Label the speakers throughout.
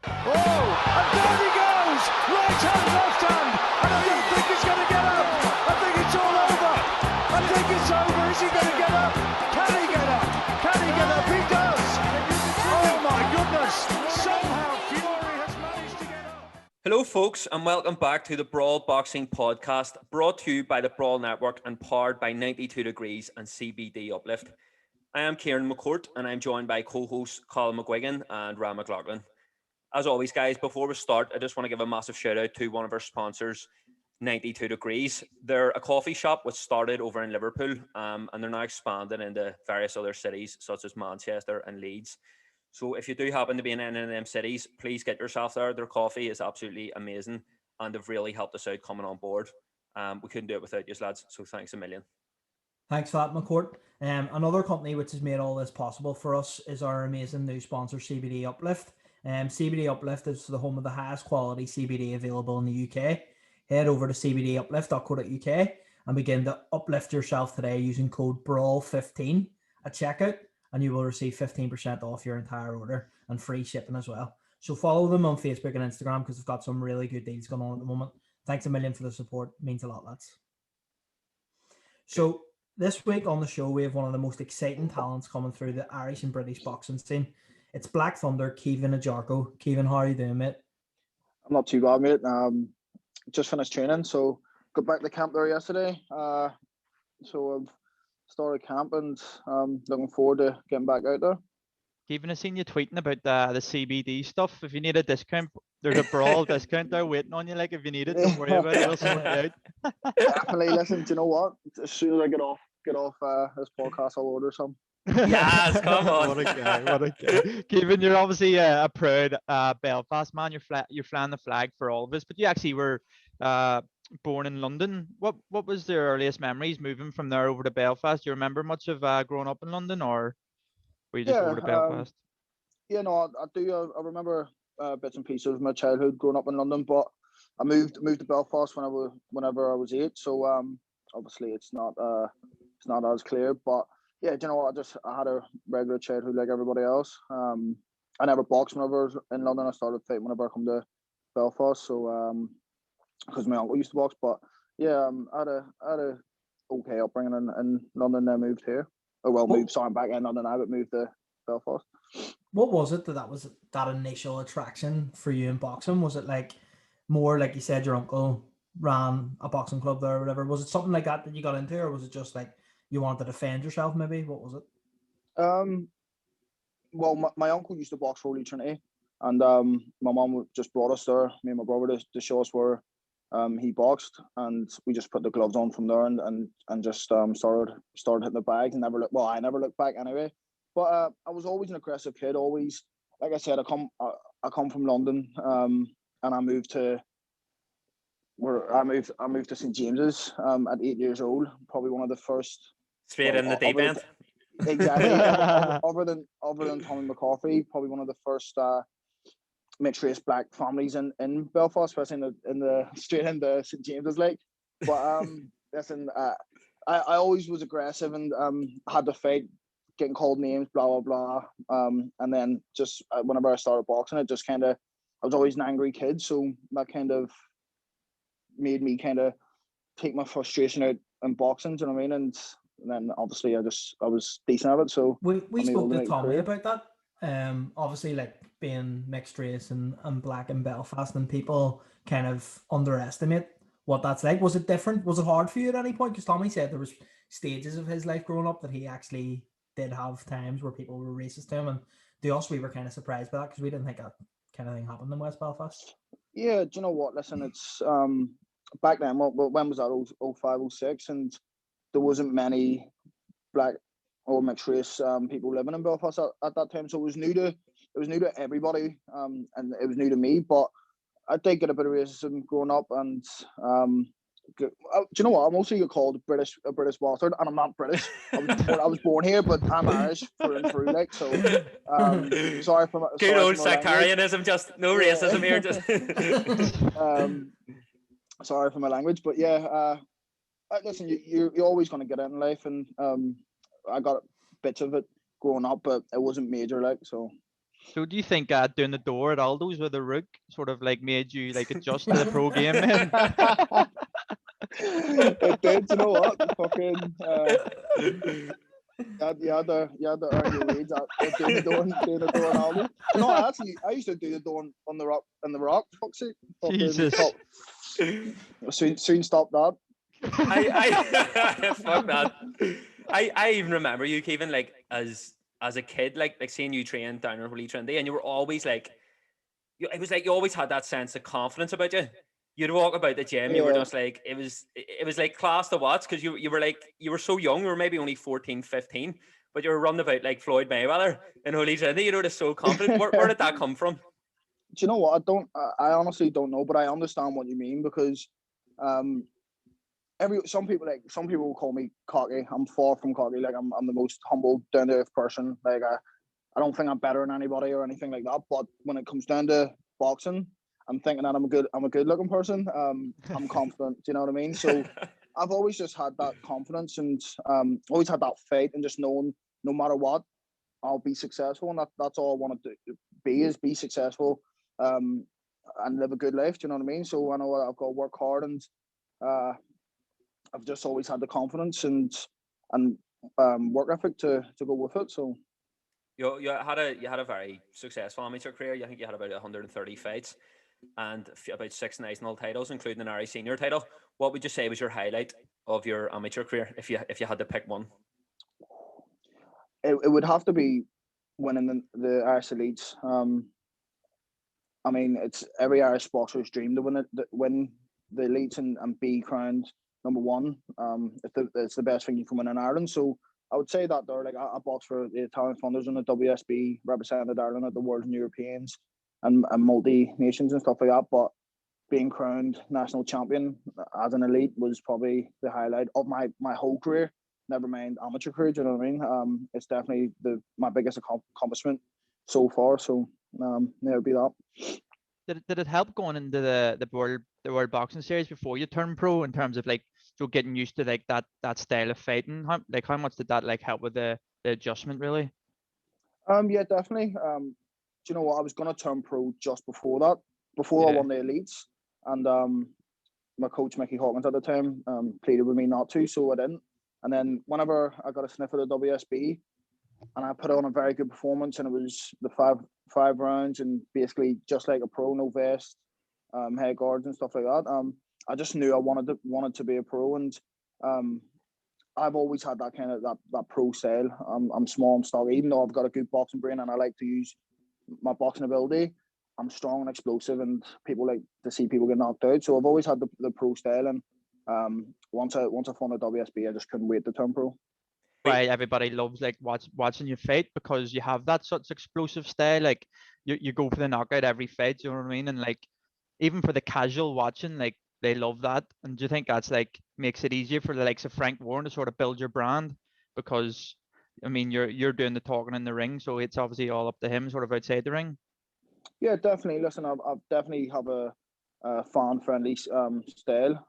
Speaker 1: Oh, and down he goes! Right hand, left hand, and I don't think he's going to get up. I think it's all over. I think it's over. Is he going to get up? Can he get up? Can he get up? He does. Oh my goodness! Somehow Fury has managed to get up.
Speaker 2: Hello folks, and welcome back to the Brawl Boxing Podcast, brought to you by the Brawl Network and powered by 92 Degrees and CBD Uplift. I am Kieran McCourt, and I'm joined by co-hosts Colin McGuigan and Ram McLaughlin. As always, guys, before we start, I just want to give a massive shout out to one of our sponsors, 92 Degrees. They're a coffee shop which started over in Liverpool, and they're now expanding into various other cities such as Manchester and Leeds. So if you do happen to be in any of them cities, please get yourself there. Their coffee is absolutely amazing, and they've really helped us out coming on board. We couldn't do it without you lads, so thanks a million.
Speaker 3: Thanks for that, McCourt. Another company which has made all this possible for us is our amazing new sponsor, CBD Uplift. CBD Uplift is the home of the highest quality CBD available in the UK. Head over to cbduplift.co.uk and begin to uplift yourself today using code BRAWL15 at checkout, and you will receive 15% off your entire order and free shipping as well. So follow them on Facebook and Instagram because they've got some really good deals going on at the moment. Thanks a million for the support. It means a lot, lads. So this week on the show, we have one of the most exciting talents coming through the Irish and British boxing scene. It's Black Thunder, Caoimhin Agyarko. Caoimhin, how are you doing, mate?
Speaker 4: I'm not too bad, mate. Just finished training, so got back to camp there yesterday. So I've started camp and looking forward to getting back out there.
Speaker 5: Caoimhin, I've seen you tweeting about the CBD stuff. If you need a discount, there's a Brawl discount there waiting on you. Like, if you need it, don't worry about it. We'll sort it out.
Speaker 4: Definitely. Listen, do you know what? As soon as I get off this podcast, I'll order some.
Speaker 2: Yes, come on.
Speaker 5: What a guy! Caoimhin, you're obviously a proud Belfast man. You're flying the flag for all of us. But you actually were born in London. What was the earliest memories moving from there over to Belfast? Do you remember much of growing up in London, or were you just over to Belfast?
Speaker 4: Yeah, no, I do. I remember bits and pieces of my childhood growing up in London, but I moved to Belfast whenever I was 8. So obviously it's not as clear. But yeah, do you know what? I had a regular childhood like everybody else. I never boxed whenever I was in London. I started fighting whenever I come to Belfast. So because my uncle used to box. But yeah, I had a okay upbringing in London. Then moved here. I'm back in London now, but moved to Belfast.
Speaker 3: What was it that was that initial attraction for you in boxing? Was it like more like you said your uncle ran a boxing club there or whatever? Was it something like that you got into, or was it just like you wanted to defend yourself maybe? What was it?
Speaker 4: Well, my uncle used to box for Holy Trinity, and my mum just brought us there, me and my brother, to show us where he boxed, and we just put the gloves on from there and just started hitting the bags and never looked. Well, I never looked back anyway. But I was always an aggressive kid. Always, like I said, I come from London, and I moved to St James's at 8 years old. Probably one of the first.
Speaker 2: Straight in the deep end.
Speaker 4: Exactly. other than Tommy McCarthy, probably one of the first mixed race black families in Belfast, especially in the straight into St James's like. But listen, I always was aggressive and had to fight, getting called names, blah blah blah. And then just whenever I started boxing, it just kind of, I was always an angry kid, so that kind of made me kind of take my frustration out in boxing. Do you know what I mean? And then obviously I was decent at it. So
Speaker 3: we spoke to Tommy about that. Obviously, like being mixed race and black in Belfast, and people kind of underestimate what that's like. Was it different? Was it hard for you at any point? Because Tommy said there was stages of his life growing up that he actually did have times where people were racist to him, and to us we were kind of surprised by that because we didn't think that kind of thing happened in West Belfast.
Speaker 4: Yeah, do you know what? Listen, it's back then. When was that? 05, 06, and there wasn't many black or mixed race people living in Belfast at that time, so it was new to everybody, and it was new to me. But I did get a bit of racism growing up, and do you know what? I'm also called a British bastard, and I'm not British. I was born here, but I'm Irish through and through. Like, so, sorry for my
Speaker 2: good old sectarianism. Just no racism here. Just
Speaker 4: sorry for my language, but yeah. Listen, you're always going to get it in life, and I got bits of it growing up, but it wasn't major, like, so.
Speaker 5: So do you think doing the door at Aldo's with a rook sort of like made you like adjust to the pro game, man?
Speaker 4: It did. You know what? Fucking. You had to earn your wage at doing the door and all. Do you know? I used to do the door on the rock. Fuck's sake. Fucking
Speaker 5: Jesus.
Speaker 4: stop. Soon stop that.
Speaker 2: I fuck that. I even remember you, Kevin, like as a kid, like seeing you train down in Holy Trinity, and you were always like, it was like you always had that sense of confidence about you. You'd walk about the gym, you were
Speaker 4: Yeah.
Speaker 2: just like, it was like class to watch, because you were like, you were so young, you were maybe only 14, 15, but you were running about like Floyd Mayweather in Holy Trinity, you know, just so confident. Where did that come from?
Speaker 4: Do you know what? I honestly don't know, but I understand what you mean, because some people will call me cocky. I'm far from cocky. Like I'm the most humble, down to earth person. Like I don't think I'm better than anybody or anything like that. But when it comes down to boxing, I'm thinking that I'm a good looking person. I'm confident. Do you know what I mean? So I've always just had that confidence, and always had that faith, and just knowing no matter what, I'll be successful, and that's all I want to be successful, and live a good life. Do you know what I mean? So I know I've got to work hard, and I've just always had the confidence and work ethic to go with it. So
Speaker 2: You had a very successful amateur career. I think you had about 130 fights and about 6 national titles, including an Irish senior title. What would you say was your highlight of your amateur career, if you had to pick one?
Speaker 4: it would have to be winning the Irish elites. I mean, it's every Irish boxer's dream to win the elites and be crowned number one. It's the best thing you can win in Ireland. So I would say that there, like I boxed for the Italian Thunders in the WSB, represented Ireland at the World and Europeans and multi nations and stuff like that. But being crowned national champion as an elite was probably the highlight of my whole career. Never mind amateur career. Do you know what I mean? It's definitely my biggest accomplishment so far. So there would be that.
Speaker 5: Did it help going into the world boxing series before you turned pro, in terms of like getting used to like that style of fighting? How much did that like help with the adjustment really?
Speaker 4: Yeah, definitely. Do you know what? I was gonna turn pro just before that, before I
Speaker 5: Yeah.
Speaker 4: won the elites, and my coach Mickey Hawkins at the time pleaded with me not to, so I didn't. And then whenever I got a sniff of the WSB, and I put on a very good performance, and it was the five rounds, and basically just like a pro, no vest, head guards and stuff like that. I just knew I wanted to be a pro, and I've always had that kind of that pro style. I'm small, I'm stocky, even though I've got a good boxing brain and I like to use my boxing ability. I'm strong and explosive, and people like to see people get knocked out. So I've always had the pro style, and once I found the WSB, I just couldn't wait to turn pro.
Speaker 5: Why everybody loves like watching you fight, because you have that such explosive style. Like you go for the knockout every fight. You know what I mean? And like even for the casual watching, like they love that. And do you think that's like makes it easier for the likes of Frank Warren to sort of build your brand? Because I mean, you're doing the talking in the ring, so it's obviously all up to him, sort of outside the ring.
Speaker 4: Yeah, definitely. Listen, I've definitely have a fan friendly style,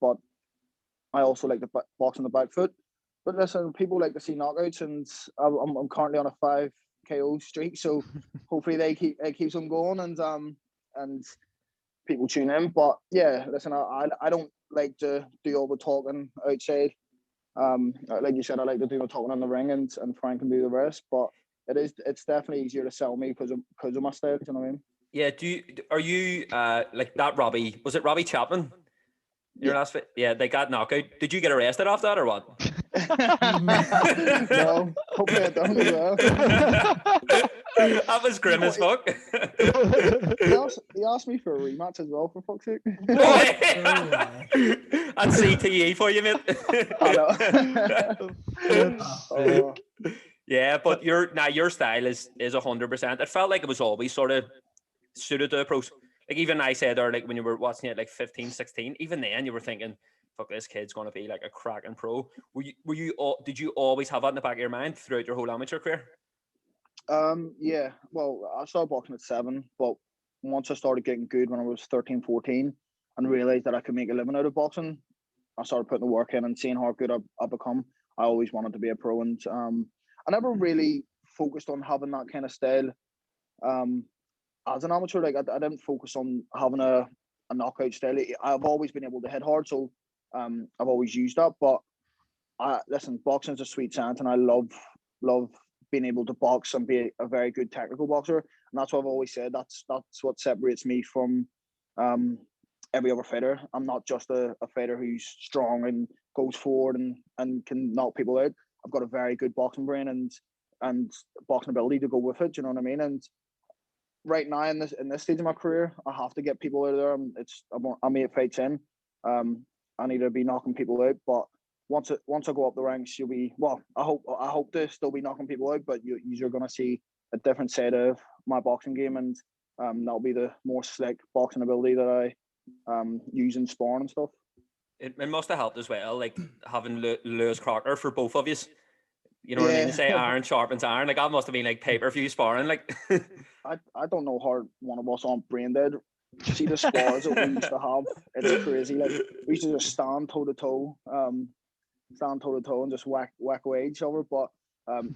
Speaker 4: but I also like the box on the back foot. But listen, people like to see knockouts, and I'm currently on a 5 KO streak, so hopefully it keeps them going, and people tune in. But yeah, listen, I don't like to do all the talking outside. Like you said, I like to do the talking in the ring, and Frank can do the rest. But it's definitely easier to sell me because of my style. Do you know what I mean?
Speaker 2: Yeah, are you like that Robbie? Was it Robbie Chapman? Your last fight? Yeah, they got knockout. Did you get arrested off that or what?
Speaker 4: No, hopefully I don't as well.
Speaker 2: That was grim as fuck.
Speaker 4: He asked me for a rematch as well, for fuck's sake.
Speaker 2: That's CTE for you, mate.
Speaker 4: Oh,
Speaker 2: Yeah, but your style is 100%. It felt like it was always sort of suited to the pros. Like even I said there, like when you were watching it like 15, 16, even then you were thinking, fuck, this kid's going to be like a cracking pro. Did you always have that in the back of your mind throughout your whole amateur career?
Speaker 4: yeah. Well, I started boxing at 7, but once I started getting good when I was 13, 14, and realized that I could make a living out of boxing, I started putting the work in and seeing how good I've become. I always wanted to be a pro, and I never really focused on having that kind of style As an amateur, like I didn't focus on having a knockout style. I've always been able to hit hard, so I've always used that. But listen, boxing's a sweet science, and I love being able to box and be a very good technical boxer. And that's what I've always said. That's what separates me from every other fighter. I'm not just a fighter who's strong and goes forward and can knock people out. I've got a very good boxing brain and boxing ability to go with it. Do you know what I mean? And right now in this stage of my career, I have to get people out of there. I'm 8 fights in. I need to be knocking people out, but once I go up the ranks, you'll be I hope to still be knocking people out, but you're going to see a different side of my boxing game, and that'll be the more slick boxing ability that I use in sparring and stuff.
Speaker 2: It must have helped as well, like having Lewis Crocker for both of you. You know what I mean? They say iron sharpens iron. Like that must have been like pay-per-view sparring. Like
Speaker 4: I don't know how one of us aren't brain dead. See the spars that we used to have. It's crazy. Like we used to just stand toe to toe, and just whack away each other. But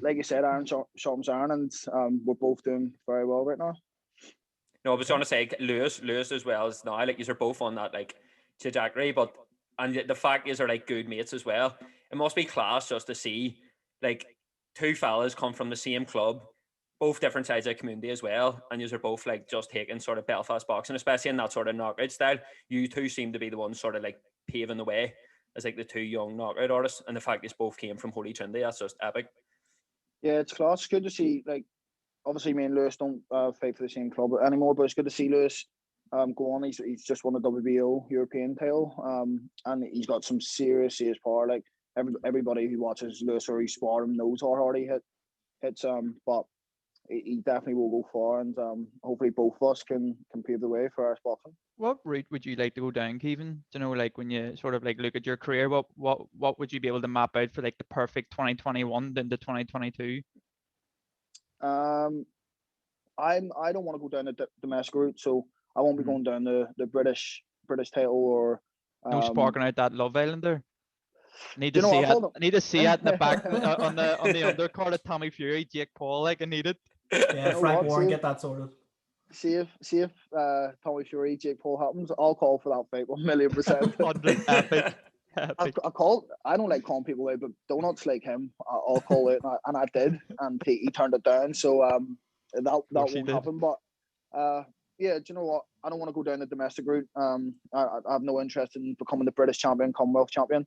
Speaker 4: like you said, iron sharpens iron, and we're both doing very well right now.
Speaker 2: No, I was trying to say Lewis as well as now. Like you're both on that like trajectory, and the fact is are like good mates as well. It must be class just to see like two fellas come from the same club, both different sides of the community as well, and you're both like just taking sort of Belfast boxing, especially in that sort of knockout style. You two seem to be the ones sort of like paving the way as like the two young knockout artists, and the fact you both came from Holy Trinity, that's just epic.
Speaker 4: Yeah, it's class. It's good to see. Like obviously, me and Lewis don't fight for the same club anymore, but it's good to see Lewis go on. He's just won a WBO European title, and he's got some serious power. Like everybody who watches Lewis or he spar him knows how hard he hits. But he definitely will go far, and hopefully both of us can pave the way for Irish boxing.
Speaker 5: What route would you like to go down, Caoimhin? Do you know, like when you sort of like look at your career, what would you be able to map out for like the perfect 2021 into 2022?
Speaker 4: I don't want to go down the domestic route, so I won't be going down the British title or
Speaker 5: no sparking out that Love Islander. Need to see it in the back on the undercard of Tommy Fury, Jake Paul. Like I need it.
Speaker 3: Yeah, Frank Warren, get that sorted.
Speaker 4: See if Tommy Fury, Jake Paul happens, I'll call for that fight 1,000,000%.
Speaker 5: 100 epic.
Speaker 4: I don't like calling people out, but donuts like him, I'll call it, and I did, and he turned it down. So that won't happen. But yeah, do you know what? I don't want to go down the domestic route. I have no interest in becoming the British champion, Commonwealth champion.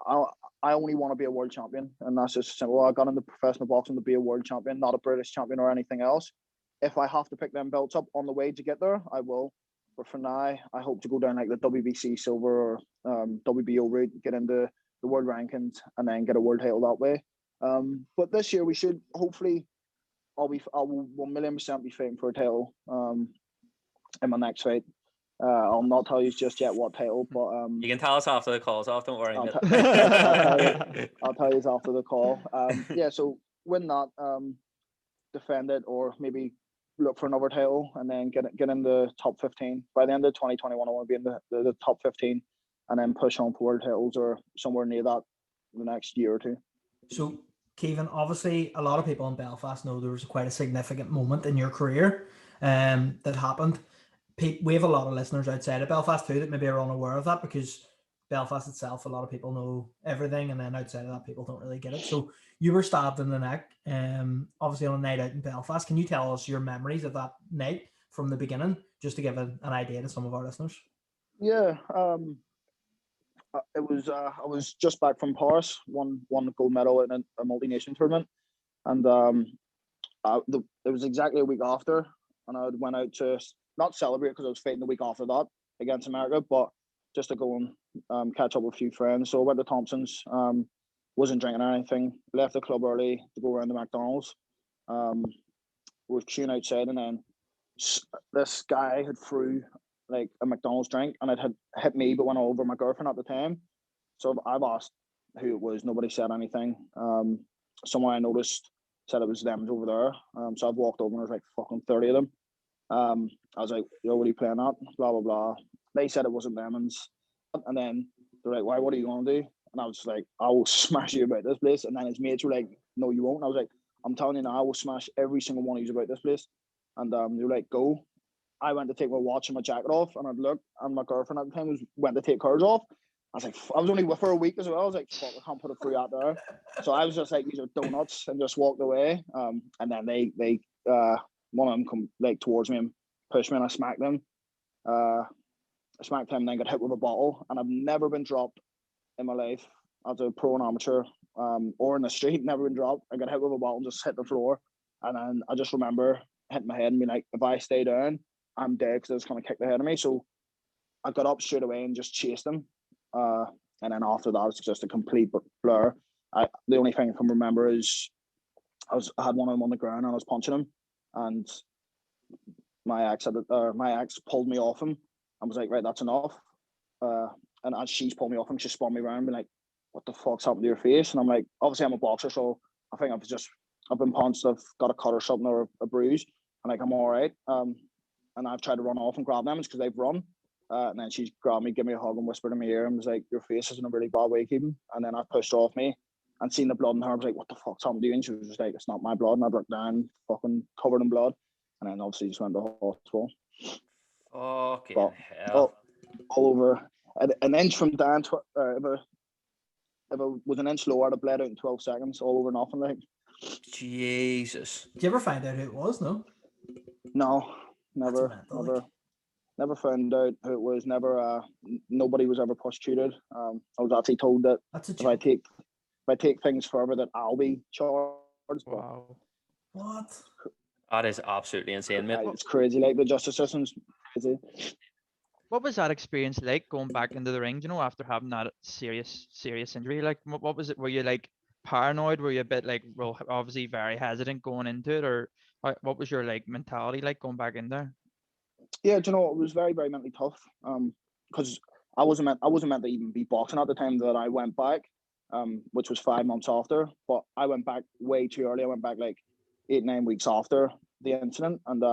Speaker 4: I only want to be a world champion, and that's just simple. I got into professional boxing to be a world champion, not a British champion or anything else. If I have to pick them belts up on the way to get there, I will. But for now, I hope to go down like the WBC silver or WBO route, get into the world rankings, and then get a world title that way. But this year we should hopefully, I will 1,000,000% be fighting for a title in my next fight. I'll not tell you just yet what title, but
Speaker 2: you can tell us after the calls off. Don't worry.
Speaker 4: I'll tell you after the call. Yeah, so win that, defend it, or maybe look for another title, and then get in the top 15 by the end of 2021. I want to be in the top 15, and then push on for world titles or somewhere near that the next year or two.
Speaker 3: So, Caoimhin, obviously, a lot of people in Belfast know there was quite a significant moment in your career that happened. We have a lot of listeners outside of Belfast too that maybe are unaware of that, because Belfast itself, a lot of people know everything, and then outside of that, people don't really get it. So you were stabbed in the neck, obviously on a night out in Belfast. Can you tell us your memories of that night from the beginning, just to give an idea to some of our listeners?
Speaker 4: Yeah, it was. I was just back from Paris, won a gold medal in a multi-nation tournament, and it was exactly a week after, and I went out to not celebrate because I was fighting the week after that against America, but just to go and catch up with a few friends. So I went to Thompson's, wasn't drinking or anything, left the club early to go around the McDonald's. Was queuing outside, and then this guy had threw like a McDonald's drink, and it had hit me but went all over my girlfriend at the time. So I've asked who it was, nobody said anything. Someone I noticed said it was them over there. So I've walked over and there's like fucking 30 of them. I was like, yo, what are you playing at? Blah, blah, blah. They said it wasn't them. And then they're like, why, what are you going to do? And I was like, I will smash you about this place. And then his mates were like, no, you won't. And I was like, I'm telling you now, I will smash every single one of you about this place. and they were like, go. I went to take my watch and my jacket off, and I'd look, and my girlfriend at the time went to take hers off. I was like, I was only with her a week as well. I was like, fuck, I can't put it through out there. So I was just like, these are donuts, and just walked away. And then they one of them come like towards me and pushed me, and I smacked them. I smacked him, and then got hit with a bottle. And I've never been dropped in my life as a pro and amateur, or in the street. Never been dropped. I got hit with a bottle and just hit the floor. And then I just remember hitting my head and being like, if I stay down, I'm dead, because I was going to kick the head of me. So I got up straight away and just chased him. And then after that, it's just a complete blur. The only thing I can remember is I had one of them on the ground and I was punching him, and my ex pulled me off him and was like, right, that's enough. And as she's pulled me off him, she spun me around and been like, what the fuck's happened to your face? And I'm like, obviously I'm a boxer, so I think I've been punched, I've got a cut or something, or a bruise, and like I'm all right. And I've tried to run off and grab them because they've run. And then she grabbed me, gave me a hug, and whispered in my ear and was like, your face is in a really bad way, Keaton. And then I pushed off me and seen the blood in her. I was like, what the fuck's happened to you? And she was just like, it's not my blood. And I looked down, fucking covered in blood. And then obviously just went to the hospital.
Speaker 2: Fucking
Speaker 4: But
Speaker 2: hell.
Speaker 4: all over. An inch from down, if it was an inch lower, I'd have bled out in 12 seconds, all over nothing. Like,
Speaker 2: Jesus.
Speaker 3: Did you ever find out who it was? No.
Speaker 4: no,
Speaker 3: That's
Speaker 4: never,
Speaker 3: mental,
Speaker 4: never.
Speaker 3: like.
Speaker 4: Never found out who it was. Never. Nobody was ever prosecuted. I was actually told that
Speaker 3: That's a
Speaker 4: if I
Speaker 3: joke.
Speaker 4: take things further, that I'll be charged.
Speaker 5: Wow.
Speaker 3: What?
Speaker 2: That is absolutely insane, mate.
Speaker 4: It's crazy. Like, the justice system's crazy.
Speaker 5: What was that experience like going back into the ring, after having that serious injury? Like, what was it? Were you like paranoid? Were you a bit like, well, obviously very hesitant going into it, or what was your like mentality like going back in there?
Speaker 4: Yeah, it was very, very mentally tough. Because I wasn't meant to even be boxing at the time that I went back, which was 5 months after. But I went back way too early. I went back like 8-9 weeks after the incident, and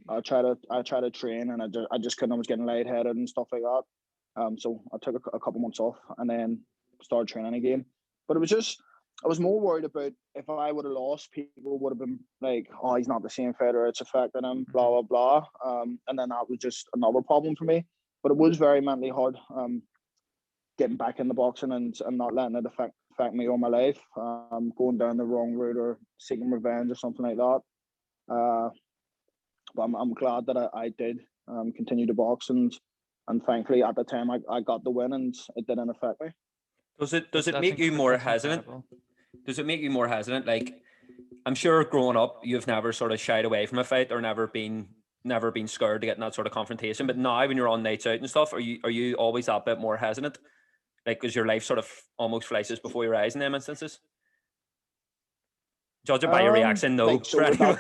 Speaker 4: I tried to train, and I just couldn't. I was getting lightheaded and stuff like that. So I took a couple months off and then started training again. But I was more worried about if I would have lost, people would have been like, oh, he's not the same fighter, it's affecting him, blah, blah, blah. And then that was just another problem for me. But it was very mentally hard getting back in the boxing and not letting it affect me all my life, going down the wrong route or seeking revenge or something like that. But I'm glad that I did continue to box, and thankfully at the time I got the win and it didn't affect me.
Speaker 2: Does it make you more hesitant?
Speaker 5: Incredible.
Speaker 2: Does it make you more hesitant? Like, I'm sure growing up, you've never sort of shied away from a fight or never been scared to get in that sort of confrontation. But now, when you're on nights out and stuff, are you always that bit more hesitant? Like, because your life sort of almost flashes before your eyes in them instances? Judge it by your reaction, no.
Speaker 4: Like, so
Speaker 2: for anyone.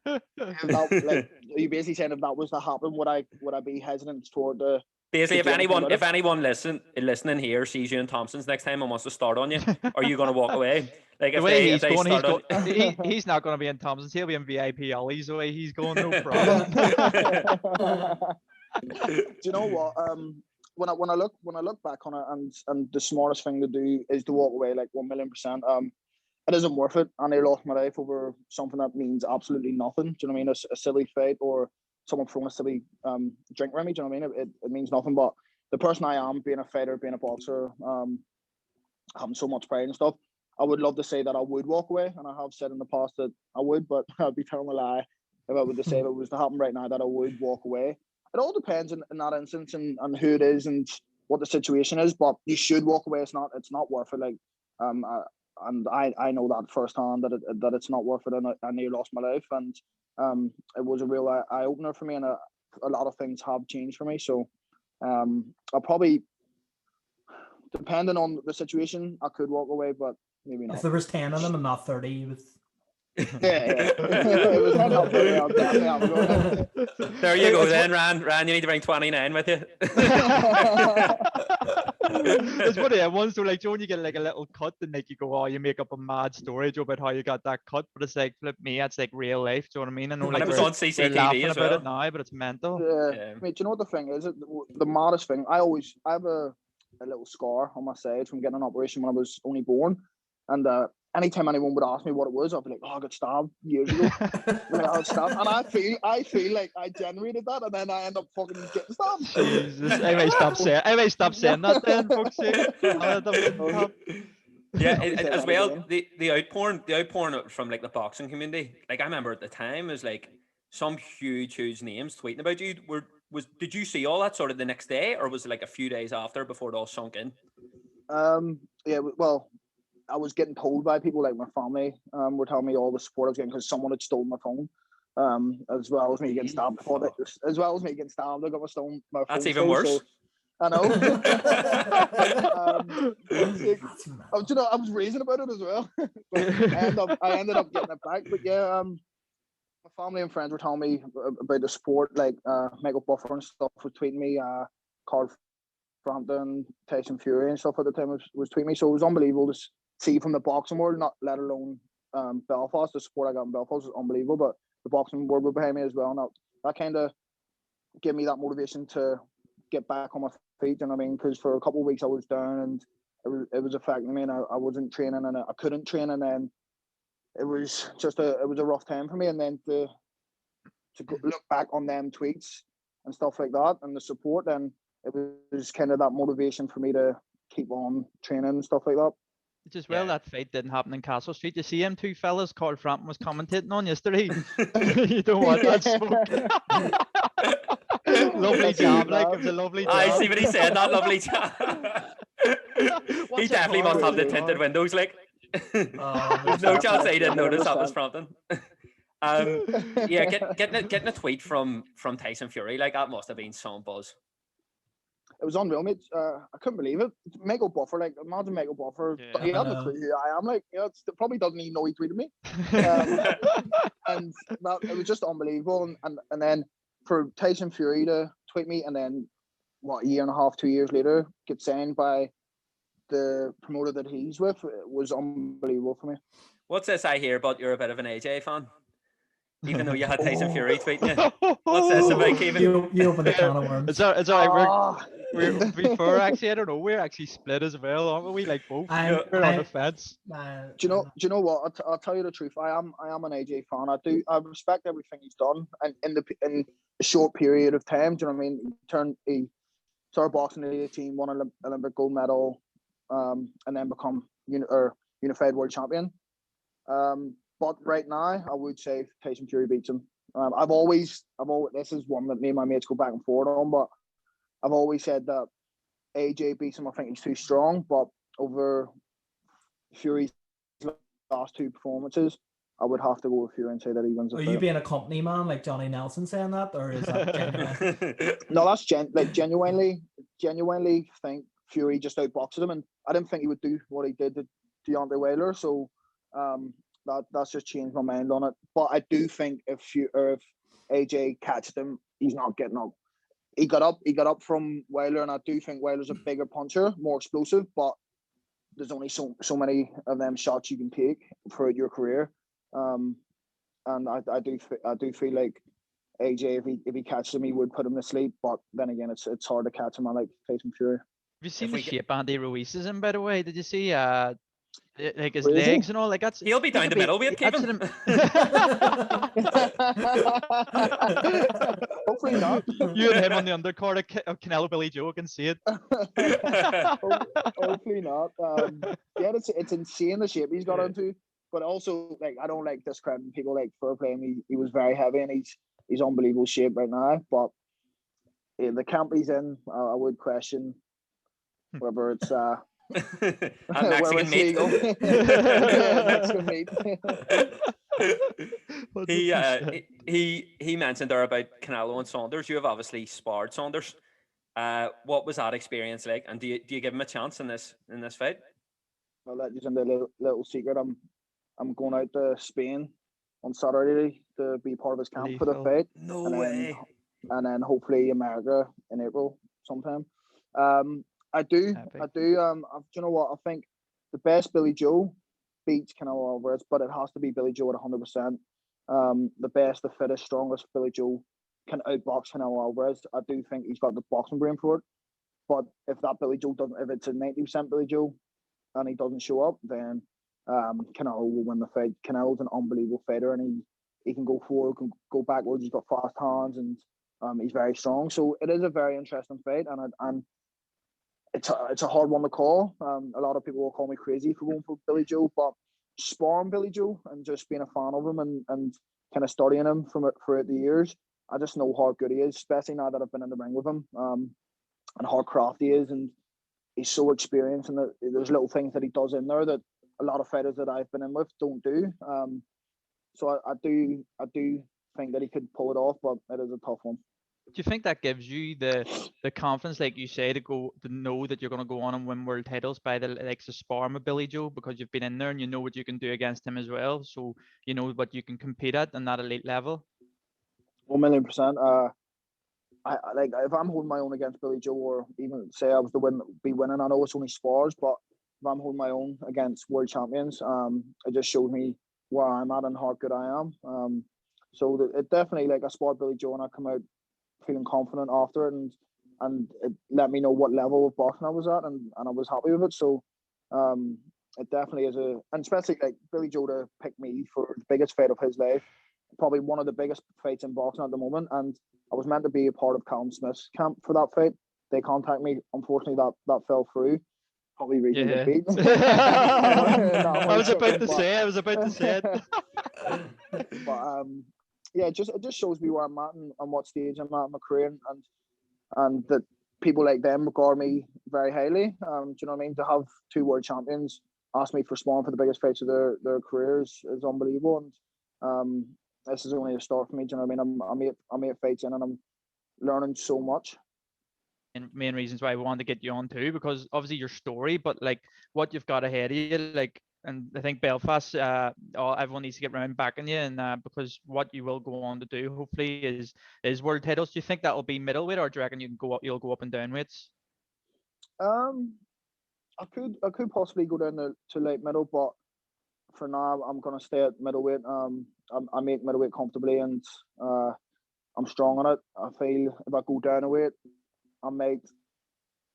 Speaker 4: Like, are you basically saying if that was to happen, would I be hesitant toward the?
Speaker 2: Basically,
Speaker 4: to do anything about
Speaker 2: if
Speaker 4: it?
Speaker 2: anyone listening here sees you in Thompson's next time and wants to start on you, are you going to walk away? Like,
Speaker 5: The
Speaker 2: if
Speaker 5: way
Speaker 2: they
Speaker 5: he's
Speaker 2: start
Speaker 5: going,
Speaker 2: on,
Speaker 5: he's not going to be in Thompson's. He'll be in VIP Ollie's. The way he's going, no problem.
Speaker 4: Do you know what? When I look back on it, and the smartest thing to do is to walk away, like 1,000,000%. It isn't worth it, and I lost my life over something that means absolutely nothing. Do you know what I mean? A silly fight or someone throwing a silly drink around me. Do you know what I mean? It means nothing. But the person I am, being a fighter, being a boxer, having so much pride and stuff, I would love to say that I would walk away, and I have said in the past that I would, but I'd be telling a lie if I would to say if it was to happen right now that I would walk away. It all depends in that instance and who it is and what the situation is, but you should walk away. It's not worth it. Like, and I know that firsthand that it's not worth it, and I nearly lost my life, and it was a real eye opener for me, and a lot of things have changed for me. So I'll probably, depending on the situation, I could walk away, but maybe not.
Speaker 3: If there was 10 of them and not 30, you would.
Speaker 4: Yeah. It was 10 up there. I'm definitely going.
Speaker 2: There you go then, Ran. You need to bring 29 with you.
Speaker 5: It's funny, everyone's so like, Joe, when you get like a little cut and like you go, oh, you make up a mad story, Joe, about how you got that cut, but it's like, flip me, it's like real life. Do you know what I mean? I know, like,
Speaker 2: And it was
Speaker 5: we're
Speaker 2: on CCTV
Speaker 5: laughing
Speaker 2: as
Speaker 5: about
Speaker 2: well.
Speaker 5: it now, but it's mental.
Speaker 4: Yeah. Mate, do you know what the thing is? The maddest thing, I have a little scar on my side from getting an operation when I was only born, and anytime anyone would ask me what it was, I'd be like, "Oh, I got stabbed years ago." I got stabbed, and I feel like I generated that, and then I end up fucking getting stabbed.
Speaker 5: Jesus, I may stop saying that then, fuck's sake.
Speaker 2: Yeah,
Speaker 4: I'll say
Speaker 2: as
Speaker 4: that
Speaker 2: well,
Speaker 4: again.
Speaker 2: the outpouring from like the boxing community. Like I remember at the time, it was like some huge names tweeting about you. Did you see all that sort of the next day, or was it like a few days after before it all sunk in?
Speaker 4: Yeah, well, I was getting told by people like my family were telling me all the support I was getting because someone had stolen my phone. As well as me getting stabbed. As well as me getting stabbed, I got my phone.
Speaker 2: That's even worse.
Speaker 4: So, I know. I was reason about it as well. But I ended up getting it back. But yeah, my family and friends were telling me about the sport, like Michael Buffer and stuff was tweeting me, Carl Frampton, Tyson Fury and stuff at the time was tweeting me. So it was unbelievable to see from the boxing world, not let alone Belfast. The support I got in Belfast was unbelievable, but the boxing world were behind me as well. And that kind of gave me that motivation to get back on my feet. You know what I mean? Because for a couple of weeks I was down and it was affecting me, and I wasn't training and I couldn't train, and then it was just a rough time for me. And then to look back on them tweets and stuff like that and the support, then it was kind of that motivation for me to keep on training and stuff like that.
Speaker 5: Just well, that fight didn't happen in Castle Street. You see him, two fellas Carl Frampton was commentating on yesterday. You don't want that smoke. Lovely job, like it was a lovely job.
Speaker 2: I see what he said. That lovely job. He definitely must have the tinted windows. Like, there's no chance he didn't notice that was Frampton. Yeah, getting a tweet from Tyson Fury like that must have been some buzz.
Speaker 4: It was unreal, mate. I couldn't believe it. Michael Buffer, like imagine Michael Buffer. He had no clue who I am. Like, it probably doesn't even know he tweeted me. And it was just unbelievable. And then for Tyson Fury to tweet me, and then a year and a half, 2 years later, get signed by the promoter that he's with, it was unbelievable for me.
Speaker 2: What's this I hear about you're a bit of an AJ fan? Even though you had Tyson Fury tweeting you. What's this about, Caoimhin?
Speaker 3: You open the can of worms.
Speaker 5: It's all right. We're before actually, I don't know, we're actually split as well, aren't we? Like both. We're on the fence.
Speaker 4: Do you know what? I'll tell you the truth. I am an AJ fan. I respect everything he's done, and in a short period of time. Do you know what I mean? He started boxing at 18, won an Olympic gold medal, and then become unified world champion. But right now, I would say Tyson Fury beats him. I've always. This is one that me and my mates go back and forth on, but I've always said that AJ beats him. I think he's too strong, but over Fury's last two performances, I would have to go with Fury and say that he wins.
Speaker 3: Are you being a company man like Johnny Nelson saying that, or is that genuine?
Speaker 4: No, that's genuinely think Fury just outboxed him, and I didn't think he would do what he did to Deontay Wilder. So that's just changed my mind on it. But I do think if AJ catches him, he's not getting up. He got up from Wilder, and I do think Wilder's a bigger puncher, more explosive, but there's only so many of them shots you can take throughout your career. And I do feel like AJ, if he catches him, he would put him to sleep. But then again, it's hard to catch him. I like Tyson Fury.
Speaker 5: Have you seen the shape Andy Ruiz is in, by the way? Did you see like his
Speaker 4: Where is he?
Speaker 5: legs and all? Like that's
Speaker 2: He'll be down the middle, mate, Caoimhin.
Speaker 4: Hopefully not.
Speaker 5: You and him on the undercard of Canelo Billy Joe, I can see it.
Speaker 4: Hopefully not. Yeah, it's insane the shape he's got into. But also, like, I don't like discrediting people like for playing. He was very heavy, and he's unbelievable shape right now. But the camp he's in, I would question whether it's
Speaker 2: Mexican meat.
Speaker 4: Mexican meat.
Speaker 2: He mentioned there about Canelo and Saunders. You have obviously sparred Saunders. What was that experience like? And do you give him a chance in this fight?
Speaker 4: I'll let you in the little secret. I'm going out to Spain on Saturday to be part of his camp for the fight.
Speaker 2: No way.
Speaker 4: And then hopefully America in April sometime. I do. You know what? I think the best Billy Joe beats Canelo Alvarez, but it has to be Billy Joe at 100%. The best, the fittest, strongest Billy Joe can outbox Canelo Alvarez. I do think he's got the boxing brain for it. But if that Billy Joe doesn't, if it's a 90% Billy Joe and he doesn't show up, then Canelo will win the fight. Canelo's an unbelievable fighter, and he can go forward, can go backwards. He's got fast hands, and he's very strong. So it is a very interesting fight, and it's a hard one to call. A lot of people will call me crazy for going for Billy Joe, but sparring Billy Joe and just being a fan of him and kind of studying him throughout the years, I just know how good he is, especially now that I've been in the ring with him, and how crafty he is, and he's so experienced, and there's little things that he does in there that a lot of fighters that I've been in with don't do. So I do think that he could pull it off, but it is a tough one.
Speaker 5: Do you think that gives you the confidence, like you say, to know that you're going to go on and win world titles by the likes of sparring with Billy Joe, because you've been in there and you know what you can do against him as well, so you know what you can compete at on that elite level?
Speaker 4: 1,000,000%. I like, if I'm holding my own against Billy Joe, or even say I was to be winning, I know it's only spars, but if I'm holding my own against world champions, it just showed me where I'm at and how good I am. So it definitely, like, I sparred Billy Joe and I come out feeling confident after it, and it let me know what level of boxing I was at, and I was happy with it. So it definitely is and especially like Billy Joe to pick me for the biggest fight of his life, probably one of the biggest fights in boxing at the moment, and I was meant to be a part of Callum Smith's camp for that fight. They contacted me. Unfortunately, that fell through. Probably reason to beat.
Speaker 5: I was about to say it.
Speaker 4: But yeah, it just shows me where I'm at and what stage I'm at in my career, and that people like them regard me very highly. Do you know what I mean? To have two world champions ask me for sparring for the biggest fights of their careers is unbelievable. And this is only a start for me. Do you know what I mean? I'm 8 fights in, and I'm learning so much.
Speaker 5: And main reasons why I wanted to get you on too, because obviously your story, but like what you've got ahead of you, like, and I think Belfast, everyone needs to get around backing you, and because what you will go on to do, hopefully, is world titles. Do you think that will be middleweight, or do you reckon you'll go up and down weights?
Speaker 4: I could possibly go down to late middle, but for now I'm gonna stay at middleweight. I make middleweight comfortably, and I'm strong on it. I feel if I go down a weight, I might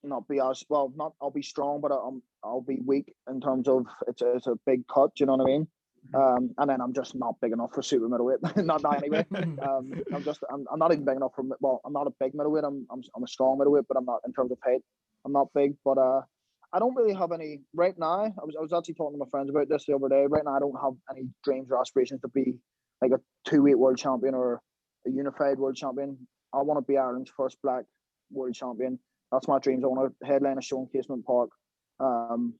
Speaker 4: not be as well. Not I'll be strong, but I'll be weak in terms of it's a big cut. Do you know what I mean? And then I'm just not big enough for super middleweight. Not that anyway. I'm not even big enough for. Well, I'm not a big middleweight. I'm a strong middleweight, but I'm not in terms of height. I'm not big, but I don't really have any right now. I was actually talking to my friends about this the other day. Right now, I don't have any dreams or aspirations to be like a 2-weight world champion or a unified world champion. I want to be Ireland's first black world champion. That's my dreams. I want to headline a show in Caoimhin Park, and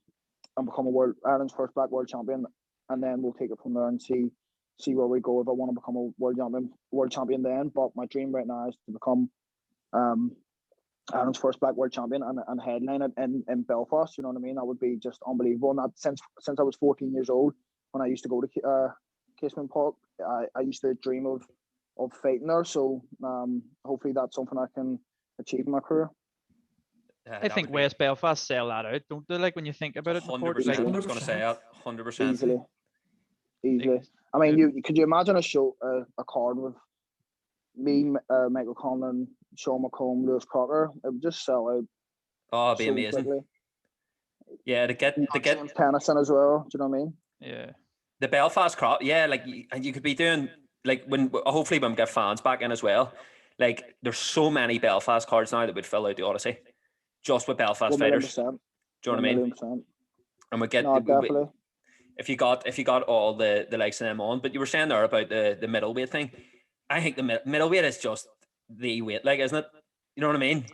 Speaker 4: become Ireland's first black world champion, and then we'll take it from there and see where we go. If I want to become a world champion then, but my dream right now is to become Ireland's first black world champion and headline it in Belfast. You know what I mean? That would be just unbelievable. And that since I was 14 years old, when I used to go to Caoimhin Park, I used to dream of fighting there. So hopefully that's something I can achieve in my career.
Speaker 5: I think West Belfast sell that out, don't they? Like when you think about it,
Speaker 2: 100%. I was going to say that 100%.
Speaker 4: Easily. I mean, could you imagine a card with me, Michael Conlon, Sean McComb, Lewis Crocker? It would just sell out.
Speaker 2: Oh, it'd be amazing.
Speaker 4: Quickly.
Speaker 2: Yeah, to get
Speaker 4: James Tennyson as well. Do you know what I mean?
Speaker 5: Yeah.
Speaker 2: The Belfast crowd. Yeah, like, and you could be doing like hopefully when we get fans back in as well. Like, there's so many Belfast cards now that would fill out the Odyssey, just with Belfast fighters. Do you know what I mean? And we get
Speaker 4: definitely.
Speaker 2: If you got all the likes of them on, but you were saying there about the middleweight thing. I think the middleweight is just the weight, like, isn't it? You know what I mean?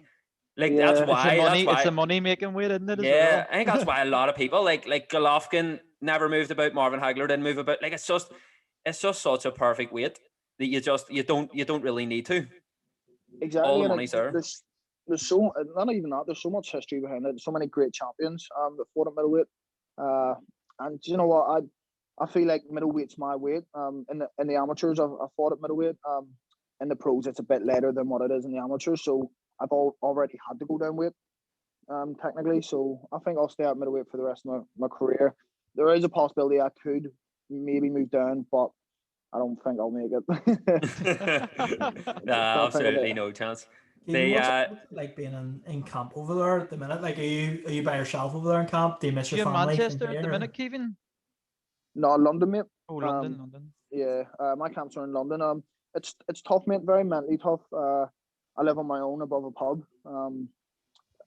Speaker 2: Like, yeah, that's why
Speaker 5: it's a money making weight, isn't it?
Speaker 2: Yeah, I think that's why a lot of people like Golovkin never moved about. Marvin Hagler didn't move about. Like, it's just such a perfect weight that you don't really need to.
Speaker 4: Exactly.
Speaker 2: All the money's there.
Speaker 4: There's so not even that. There's so much history behind it. There's so many great champions that fought at middleweight. And you know what? I feel like middleweight's my weight. In the amateurs, I fought at middleweight. In the pros, it's a bit later than what it is in the amateurs. So I've already had to go down weight, technically. So I think I'll stay at middleweight for the rest of my career. There is a possibility I could maybe move down, but I don't think I'll make
Speaker 2: it. Nah, absolutely no chance.
Speaker 3: What's like being in camp over there at the minute? Like, are you by yourself over there in camp? Do you miss your family?
Speaker 5: Manchester at the minute, Caoimhin?
Speaker 4: No, London, mate.
Speaker 5: Oh, London.
Speaker 4: Yeah, my camps are in London. It's tough, mate. Very mentally tough. I live on my own above a pub.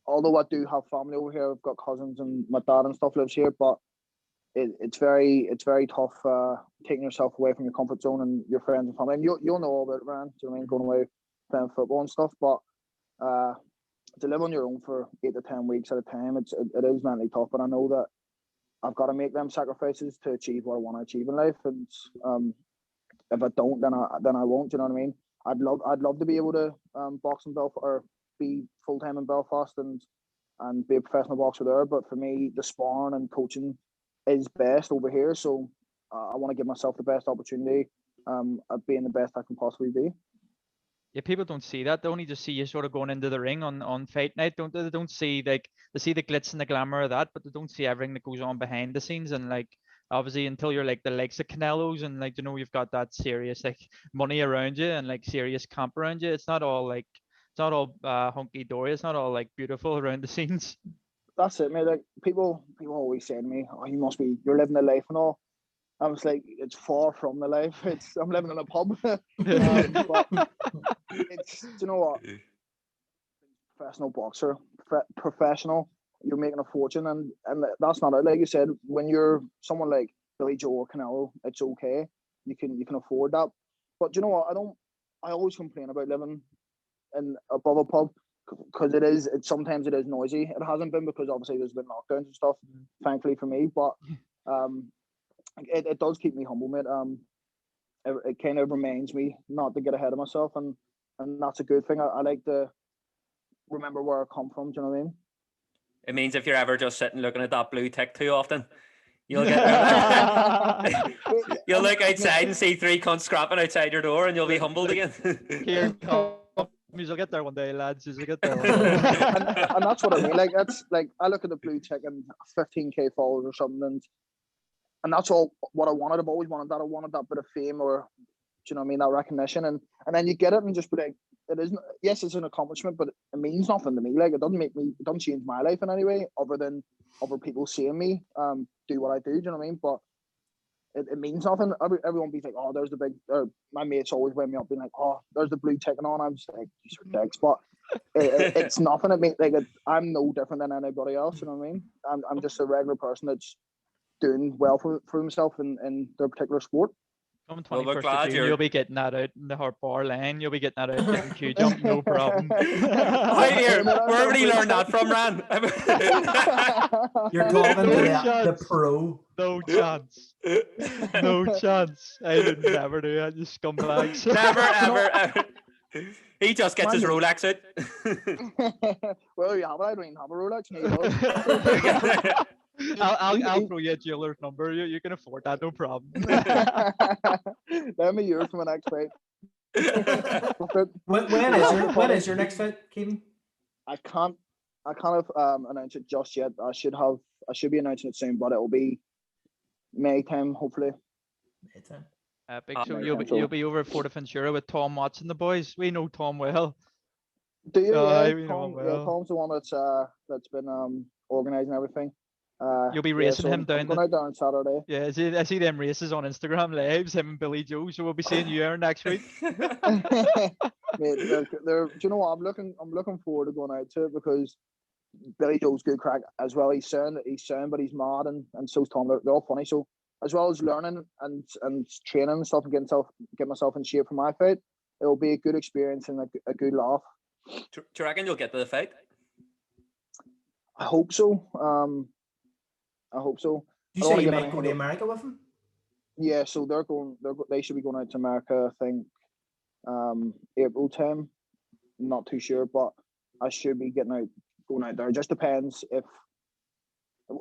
Speaker 4: Although I do have family over here, I've got cousins and my dad and stuff lives here. But it's very tough taking yourself away from your comfort zone and your friends and family. And you'll know all about it, man. Do you know what I mean? Going away playing football and stuff. But to live on your own for 8 to 10 weeks at a time, it is mentally tough. But I know that I've got to make them sacrifices to achieve what I want to achieve in life. And if I don't, then I won't. Do you know what I mean? I'd love to be able to box in Belfast or be full time in Belfast and be a professional boxer there. But for me, the sparring and coaching is best over here. So I want to give myself the best opportunity of being the best I can possibly be.
Speaker 5: Yeah, people don't see that. They only just see you sort of going into the ring on fight night. They don't see, like, they see the glitz and the glamour of that, but they don't see everything that goes on behind the scenes. And like, obviously, until you're like the likes of Canelo's and like, you know, you've got that serious like money around you and like serious camp around you. It's not all hunky dory. It's not all like beautiful around the scenes.
Speaker 4: That's it, mate. Like people always say to me, "Oh, you're living the life and all." I was like, it's far from the life. I'm living in a pub. But it's, you know what? Professional boxer, professional. You're making a fortune, and that's not it. Like you said, when you're someone like Billy Joe or Canelo, it's okay. You can afford that. But you know what? I always complain about living in above a pub because sometimes it is noisy. It hasn't been because obviously there's been lockdowns and stuff. Thankfully for me, but it does keep me humble, mate. It kind of reminds me not to get ahead of myself, and that's a good thing. I like to remember where I come from. Do you know what I mean?
Speaker 2: It means if you're ever just sitting looking at that blue tick too often, you'll get you'll look outside and see 3 cunts scrapping outside your door, and you'll be humbled again.
Speaker 5: Here, you'll get there one day, lads. You'll get there one day.
Speaker 4: and that's what I mean. Like that's like I look at the blue tick and 15k followers or something, and that's all what I wanted. I've always wanted that. I wanted that bit of fame, or do you know what I mean, that recognition, and then you get it and just be like, it isn't. Yes, it's an accomplishment, but it means nothing to me. Like it doesn't change my life in any way, other than other people seeing me do what I do. Do you know what I mean? But it means nothing. Everyone be like, oh, there's the big. My mates always weigh me up, being like, oh, there's the blue ticking on. I'm just like, these are dicks, but it's nothing. It means like I'm no different than anybody else. You know what I mean? I'm just a regular person that's doing well for himself in their particular sport.
Speaker 5: Come 21st of June, you'll be getting that out in the Hart Bar lane. You'll be getting that out getting Q jump, no problem.
Speaker 2: Right here, where did he learn that from, Ran?
Speaker 3: You're talking to the pro.
Speaker 5: No chance. No chance. I would never do that, you scumbags.
Speaker 2: Never, ever. He just gets his Rolex out.
Speaker 4: Well, you have it. I don't even have a Rolex.
Speaker 5: I'll throw you a jeweler's number. You can afford that, no problem.
Speaker 4: Let me hear from my next fight.
Speaker 3: When is your next fight, Caoimhin?
Speaker 4: I can't announce it just yet. I should be announcing it soon, but it'll be May time, hopefully.
Speaker 3: May time.
Speaker 5: Epic. So you'll be over at Forteventura with Tom Watson, the boys. We know Tom well.
Speaker 4: Do you?
Speaker 5: Tom well.
Speaker 4: Yeah, Tom's the one that's been organising everything.
Speaker 5: You'll be racing him down.
Speaker 4: I'm going out there on Saturday.
Speaker 5: Yeah, I see them races on Instagram lives, him and Billy Joe. So we'll be seeing you there next week.
Speaker 4: Mate, do you know what? I'm looking forward to going out to it because Billy Joe's good crack as well. He's sound, but he's mad, and so's Tom. They're all funny. So as well as learning and training and stuff and get myself in shape for my fight, it'll be a good experience and a good laugh.
Speaker 2: Do you reckon you'll get to the fight?
Speaker 4: I hope so. I hope so.
Speaker 3: You say you might go to America with him?
Speaker 4: Yeah, so they should be going out to America, I think, April time. I'm not too sure, but I should be going out there. It just depends if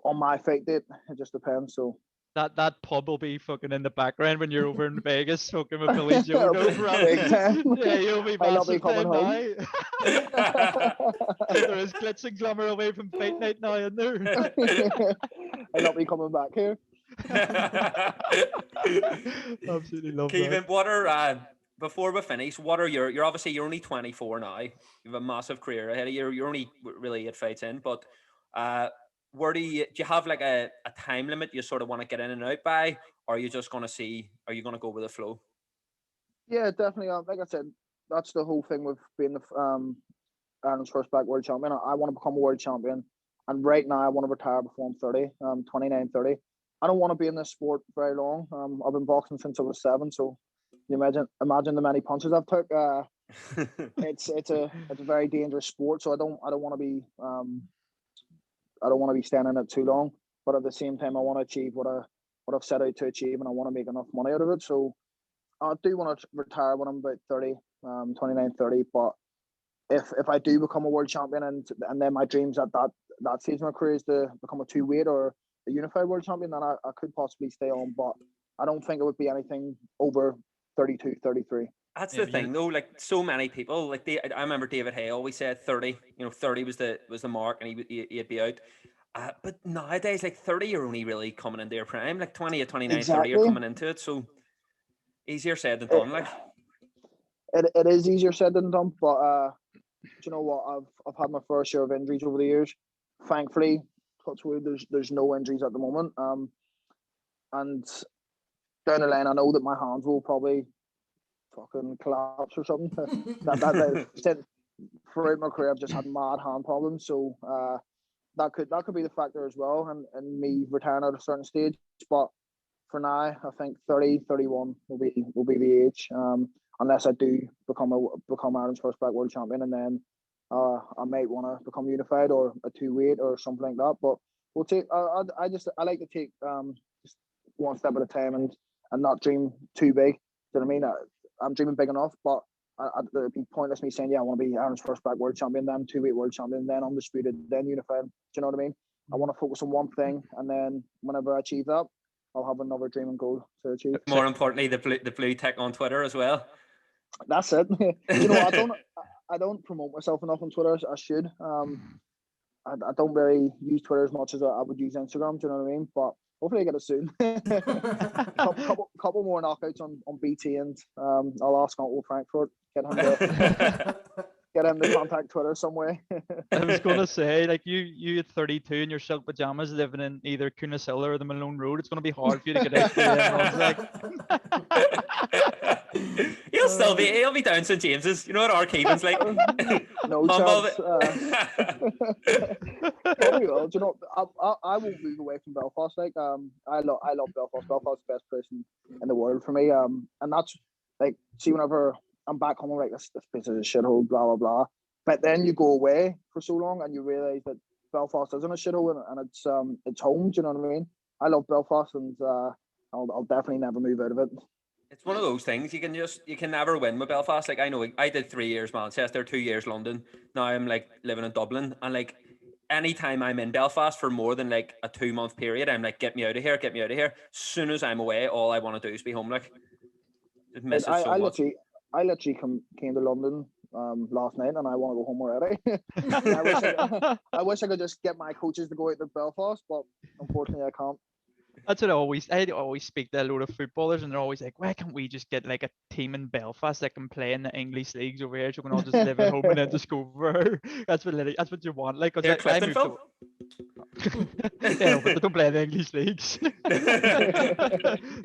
Speaker 4: on my fight date. It just depends. So
Speaker 5: that pub will be fucking in the background when you're over in Vegas fucking with Billy Joe. Yeah, you'll be massive time now. There is glitz and glamour away from fight night now, isn't there?
Speaker 4: I'll not be coming back here.
Speaker 5: Absolutely love
Speaker 2: Caoimhin,
Speaker 5: that.
Speaker 2: what are before we finish? What are you're obviously you're only 24 now. You have a massive career ahead of you. You're only really 8 fights in, but where do you have like a time limit you sort of want to get in and out by, or are you just going to see? Are you going to go with the flow?
Speaker 4: Yeah, definitely. Like I said, that's the whole thing with being the Ireland's first black world champion. I want to become a world champion, and right now I want to retire before I'm 30, 29, 30. I don't want to be in this sport very long. I've been boxing since I was 7, so you imagine the many punches I've took. It's a very dangerous sport, so I don't want to be staying in it too long. But at the same time, I want to achieve what I've set out to achieve, and I want to make enough money out of it. So I do want to retire when I'm about 30, 29, 30. But if I do become a world champion, and then my dreams at that stage of my career is to become a 2-weight or a unified world champion, then I could possibly stay on. But I don't think it would be anything over 32, 33.
Speaker 2: That's the thing, though. Like so many people, like I remember David Hay always said 30. 30 was the mark, and he'd be out. But nowadays, like 30, you're only really coming into your prime. Like 20 or 29, 30, you're coming into it. So easier said than done. Like
Speaker 4: it is easier said than done. But do you know what? I've had my fair share of injuries over the years. Thankfully, touch wood, there's no injuries at the moment. And down the line, I know that my hands will probably fucking collapse or something. Throughout my career, I've just had mad hand problems, so that could be the factor as well, and me retiring at a certain stage. But for now, I think 30, 31 will be the age, unless I do become Ireland's first black world champion, and then I might want to become unified or a 2-weight or something like that. But we'll take. I like to take just one step at a time and not dream too big. Do you know what I mean? I'm dreaming big enough, but it'd be pointless me saying, yeah, I want to be Ireland's first black world champion, then 2-weight world champion, then undisputed, then unified. Do you know what I mean? I want to focus on one thing, and then whenever I achieve that, I'll have another dream and goal to achieve.
Speaker 2: More importantly, the blue tick on Twitter as well.
Speaker 4: That's it. You know, I don't promote myself enough on Twitter. I should. I don't really use Twitter as much as I would use Instagram. Do you know what I mean? But hopefully I get it soon. couple more knockouts on BT, and I'll ask Uncle Frankfurt, get him to contact Twitter some way.
Speaker 5: I was gonna say, like you at 32 in your silk pajamas, living in either Coonahill or the Malone Road, it's gonna be hard for you to get out there.
Speaker 2: He'll be down St James's. You know what our Caoimhin's like?
Speaker 4: No chance. Probably will. Do you know? I won't move away from Belfast. Like I love Belfast. Belfast's the best place in the world for me. And that's like, see, whenever I'm back home, I'm like, this place is a shithole, blah blah blah. But then you go away for so long, and you realise that Belfast isn't a shithole, and it's home. Do you know what I mean? I love Belfast, and I'll definitely never move out of it.
Speaker 2: It's one of those things you can never win with Belfast. Like I know I did 3 years Manchester, 2 years London. Now I'm like living in Dublin, and like anytime I'm in Belfast for more than like a 2-month period, I'm like, get me out of here. As soon as I'm away, all I want to do is be home. Like it misses so much.
Speaker 4: I literally came to London last night, and I want to go home already. I wish I could just get my coaches to go out to Belfast, but unfortunately I can't.
Speaker 5: That's what I always speak to a load of footballers, and they're always like, why can't we just get like a team in Belfast that can play in the English leagues over here, so we can all just live at home and then just go over? That's what you want. Like,
Speaker 2: They're Cliftonville.
Speaker 5: Yeah, but they don't play in the English leagues.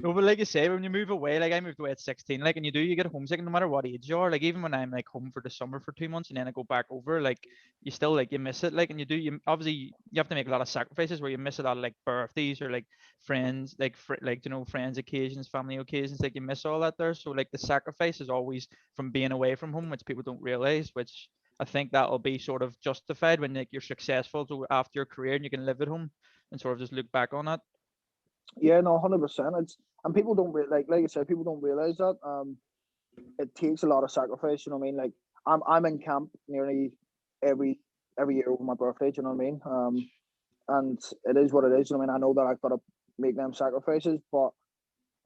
Speaker 5: No, but like you say, when you move away, like I moved away at 16, like, and you get homesick no matter what age you are. Like even when I'm like home for the summer for 2 months and then I go back over, like you still like you miss it. Like, and you obviously you have to make a lot of sacrifices where you miss a lot of like birthdays or like friends, like friends occasions, family occasions. Like you miss all that there. So like the sacrifice is always from being away from home, which people don't realize, which I think that'll be sort of justified when like you're successful so after your career and you can live at home and sort of just look back on that.
Speaker 4: Yeah, no, 100%. And people don't like I said, people don't realize that. It takes a lot of sacrifice. You know what I mean? Like I'm in camp nearly every year over my birthday. Do you know what I mean? And it is what it is. You know what I mean? I know that I've got to make them sacrifices, but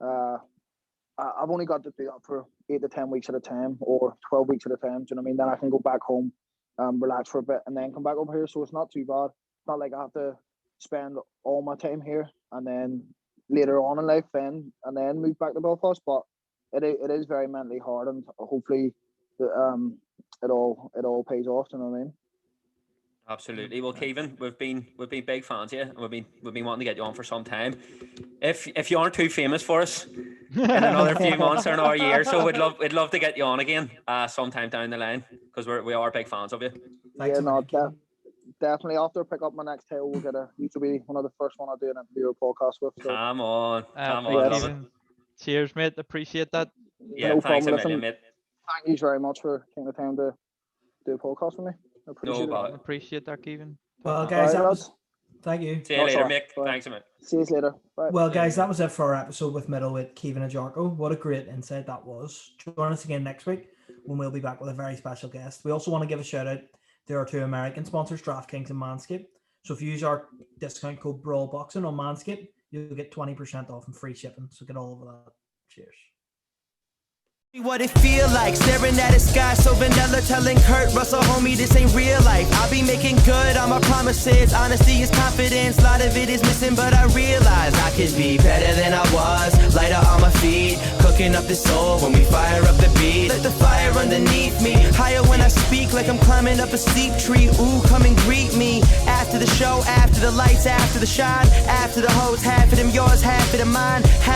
Speaker 4: I've only got to do that for 8 to 10 weeks at a time, or 12 weeks at a time. Do you know what I mean? Then I can go back home, relax for a bit, and then come back over here. So it's not too bad. It's not like I have to spend all my time here and then later on in life and then move back to Belfast. But it is very mentally hard, and hopefully it all pays off. Do you know what I mean?
Speaker 2: Absolutely. Well, Caoimhin, we've been big fans of you, and we've been wanting to get you on for some time. If you aren't too famous for us in another few months or another year, so we'd love to get you on again sometime down the line, because we are big fans of you.
Speaker 3: Thanks a million.
Speaker 4: Definitely. After I pick up my next title, you could be one of the first one I do an interview or podcast with. So.
Speaker 2: Come on,
Speaker 4: yes.
Speaker 2: love it.
Speaker 5: Cheers, mate. Appreciate that.
Speaker 2: Yeah,
Speaker 4: No
Speaker 2: thanks a
Speaker 4: problem.
Speaker 2: million, mate.
Speaker 4: Thank you very much for taking the time to do a podcast with me. I appreciate it.
Speaker 2: bother.
Speaker 5: Appreciate that, Caoimhin.
Speaker 3: Well, guys,
Speaker 4: Alright,
Speaker 3: that was.
Speaker 4: lads.
Speaker 3: Thank you.
Speaker 2: See you later,
Speaker 4: Bye.
Speaker 2: Mick.
Speaker 4: Bye.
Speaker 2: Thanks a minute.
Speaker 4: See you later. Bye.
Speaker 3: Well, guys, that was it for our episode with middleweight Caoimhin Agyarko. What a great insight that was. Join us again next week when we'll be back with a very special guest. We also want to give a shout out to our two American sponsors, DraftKings and Manscaped. So if you use our discount code BrawlBoxing on Manscaped, you'll get 20% off and free shipping. So get all over that. Cheers.
Speaker 6: What it feel like, staring at the sky so vanilla, telling Kurt Russell, homie, this ain't real life. I'll be making good on my promises. Honesty is confidence, a lot of it is missing, but I realize I could be better than I was. Lighter on my feet, cooking up the soul when we fire up the beat. Let the fire underneath me, higher when I speak, like I'm climbing up a steep tree. Ooh, come and greet me. After the show, after the lights, after the shine, after the hoes, half of them yours, half of them mine.